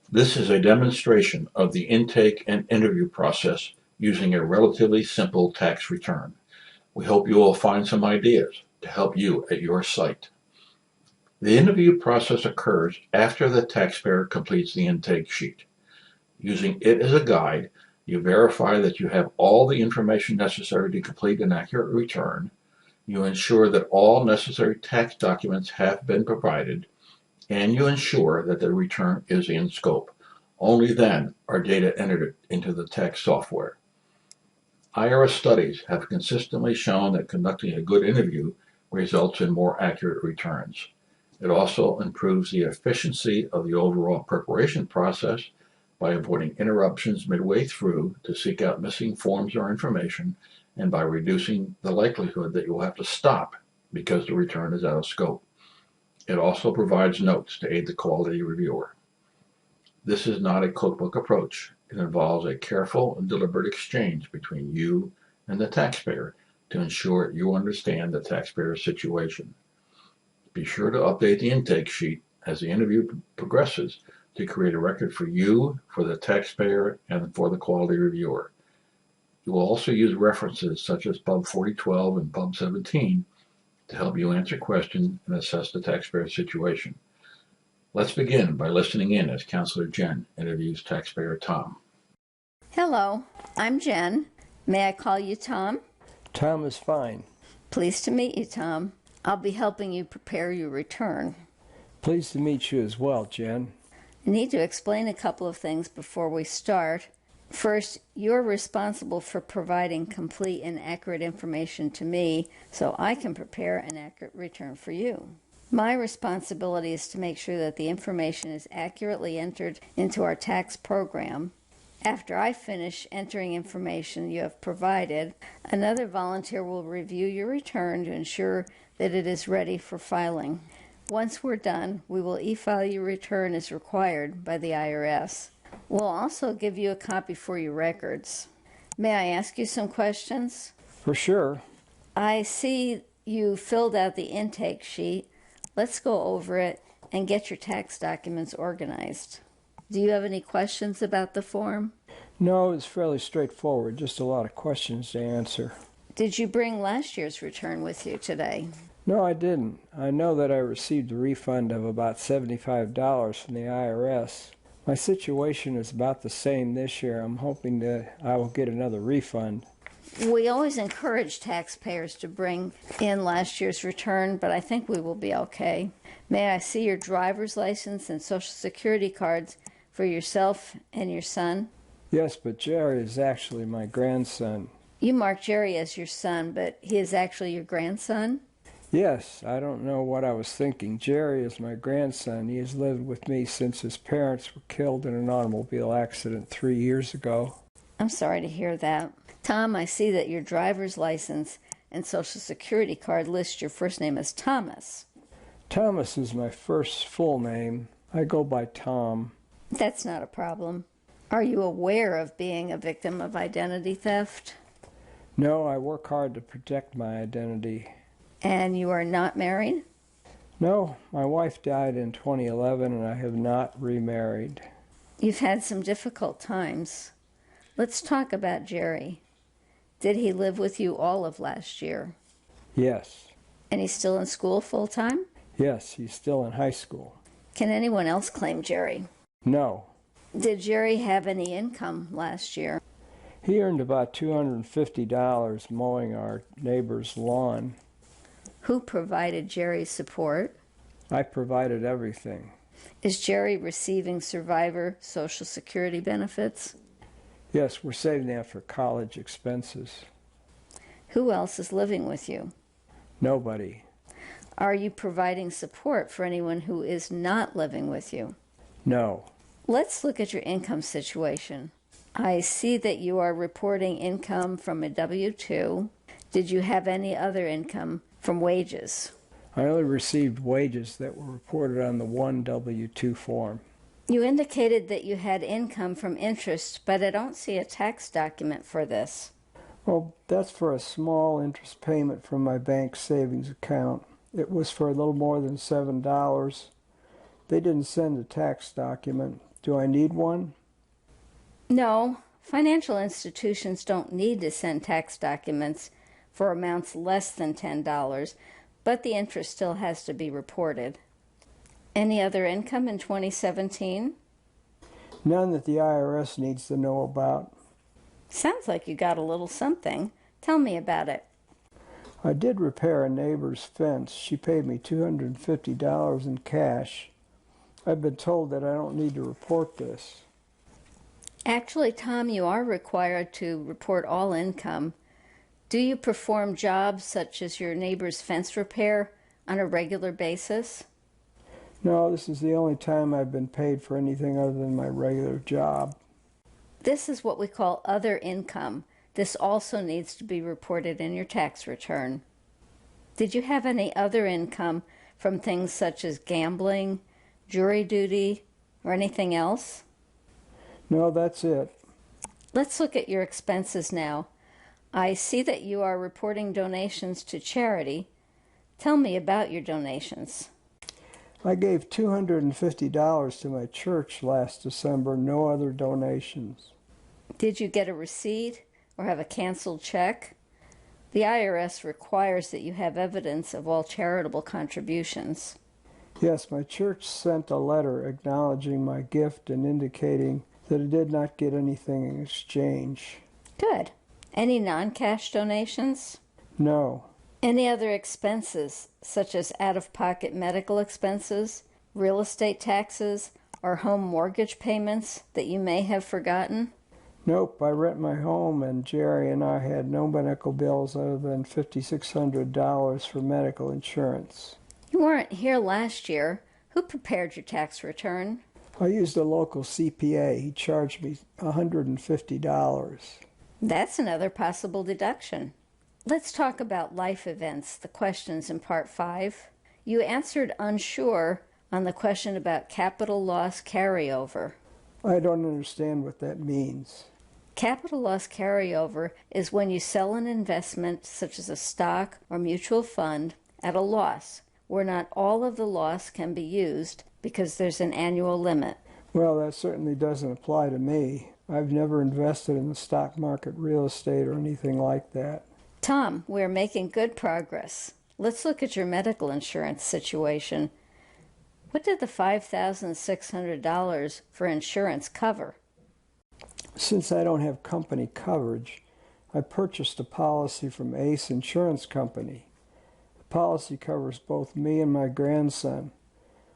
This is a demonstration of the intake and interview process using a relatively simple tax return. We hope you will find some ideas to help you at your site. The interview process occurs after the taxpayer completes the intake sheet. Using it as a guide, you verify that you have all the information necessary to complete an accurate return. You ensure that all necessary tax documents have been provided, and you ensure that the return is in scope. Only then are data entered into the tax software. IRS studies have consistently shown that conducting a good interview results in more accurate returns. It also improves the efficiency of the overall preparation process by avoiding interruptions midway through to seek out missing forms or information, and by reducing the likelihood that you will have to stop because the return is out of scope. It also provides notes to aid the quality reviewer. This is not a cookbook approach. It involves a careful and deliberate exchange between you and the taxpayer to ensure you understand the taxpayer's situation. Be sure to update the intake sheet as the interview progresses to create a record for you, for the taxpayer, and for the quality reviewer. You will also use references such as Pub 4012 and Pub 17 to help you answer questions and assess the taxpayer's situation. Let's begin by listening in as Counselor Jen interviews taxpayer Tom. Hello, I'm Jen. May I call you Tom? Tom is fine. Pleased to meet you, Tom. I'll be helping you prepare your return. Pleased to meet you as well, Jen. I need to explain a couple of things before we start. First, you're responsible for providing complete and accurate information to me so I can prepare an accurate return for you. My responsibility is to make sure that the information is accurately entered into our tax program. After I finish entering information you have provided, another volunteer will review your return to ensure that it is ready for filing. Once we're done, we will e-file your return as required by the IRS. We'll also give you a copy for your records. May I ask you some questions? For sure. I see you filled out the intake sheet. Let's go over it and get your tax documents organized. Do you have any questions about the form? No, it's fairly straightforward, just a lot of questions to answer. Did you bring last year's return with you today? No, I didn't. I know that I received a refund of about $75 from the IRS. My situation is about the same this year. I'm hoping that I will get another refund. We always encourage taxpayers to bring in last year's return, but I think we will be okay. May I see your driver's license and Social Security cards for yourself and your son? Yes, but Jerry is actually my grandson. You marked Jerry as your son, but he is actually your grandson? Yes, I don't know what I was thinking. Jerry is my grandson. He has lived with me since his parents were killed in an automobile accident 3 years ago. I'm sorry to hear that. Tom, I see that your driver's license and Social Security card list your first name as Thomas. Thomas is my first full name. I go by Tom. That's not a problem. Are you aware of being a victim of identity theft? No, I work hard to protect my identity. And you are not married? No, my wife died in 2011 and I have not remarried. You've had some difficult times. Let's talk about Jerry. Did he live with you all of last year? Yes. And he's still in school full-time? Yes, he's still in high school. Can anyone else claim Jerry? No. Did Jerry have any income last year? He earned about $250 mowing our neighbor's lawn. Who provided Jerry's support? I provided everything. Is Jerry receiving survivor Social Security benefits? Yes, we're saving that for college expenses. Who else is living with you? Nobody. Are you providing support for anyone who is not living with you? No. Let's look at your income situation. I see that you are reporting income from a W-2. Did you have any other income from wages? I only received wages that were reported on the one W-2 form. You indicated that you had income from interest, but I don't see a tax document for this. Well, that's for a small interest payment from my bank savings account. It was for a little more than $7. They didn't send a tax document. Do I need one? No, financial institutions don't need to send tax documents for amounts less than $10, but the interest still has to be reported. Any other income in 2017? None that the IRS needs to know about. Sounds like you got a little something. Tell me about it. I did repair a neighbor's fence. She paid me $250 in cash. I've been told that I don't need to report this. Actually, Tom, you are required to report all income. Do you perform jobs such as your neighbor's fence repair on a regular basis? No, this is the only time I've been paid for anything other than my regular job. This is what we call other income. This also needs to be reported in your tax return. Did you have any other income from things such as gambling, jury duty, or anything else? No, that's it. Let's look at your expenses now. I see that you are reporting donations to charity. Tell me about your donations. I gave $250 to my church last December, no other donations. Did you get a receipt or have a canceled check? The IRS requires that you have evidence of all charitable contributions. Yes, my church sent a letter acknowledging my gift and indicating that it did not get anything in exchange. Good. Any non-cash donations? No. Any other expenses, such as out-of-pocket medical expenses, real estate taxes, or home mortgage payments that you may have forgotten? Nope, I rent my home, and Jerry and I had no medical bills other than $5,600 for medical insurance. You weren't here last year. Who prepared your tax return? I used a local CPA. He charged me $150. That's another possible deduction. Let's talk about life events, the questions in Part 5. You answered unsure on the question about capital loss carryover. I don't understand what that means. Capital loss carryover is when you sell an investment, such as a stock or mutual fund, at a loss, where not all of the loss can be used because there's an annual limit. Well, that certainly doesn't apply to me. I've never invested in the stock market, real estate, or anything like that. Tom, we're making good progress. Let's look at your medical insurance situation. What did the $5,600 for insurance cover? Since I don't have company coverage, I purchased a policy from Ace Insurance Company. The policy covers both me and my grandson.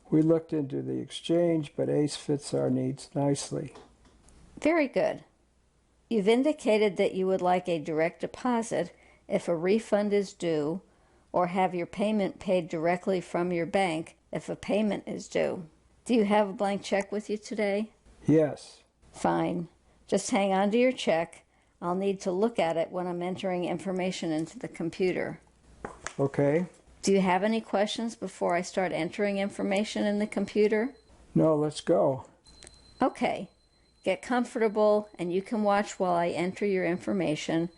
We looked into the exchange, but Ace fits our needs nicely. Very good. You've indicated that you would like a direct deposit if a refund is due, or have your payment paid directly from your bank if a payment is due. Do you have a blank check with you today? Yes. Fine. Just hang on to your check. I'll need to look at it when I'm entering information into the computer. Okay. Do you have any questions before I start entering information in the computer? No, let's go. Okay. Get comfortable and you can watch while I enter your information.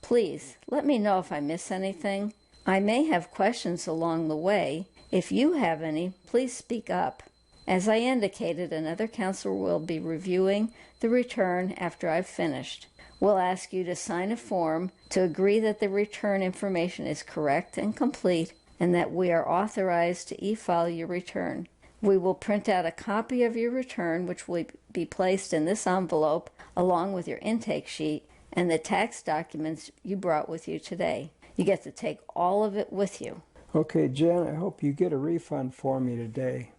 Please, let me know if I miss anything. I may have questions along the way. If you have any, please speak up. As I indicated, another counselor will be reviewing the return after I've finished. We'll ask you to sign a form to agree that the return information is correct and complete and that we are authorized to e-file your return. We will print out a copy of your return, which will be placed in this envelope along with your intake sheet and the tax documents you brought with you today. You get to take all of it with you. Okay, Jen, I hope you get a refund for me today.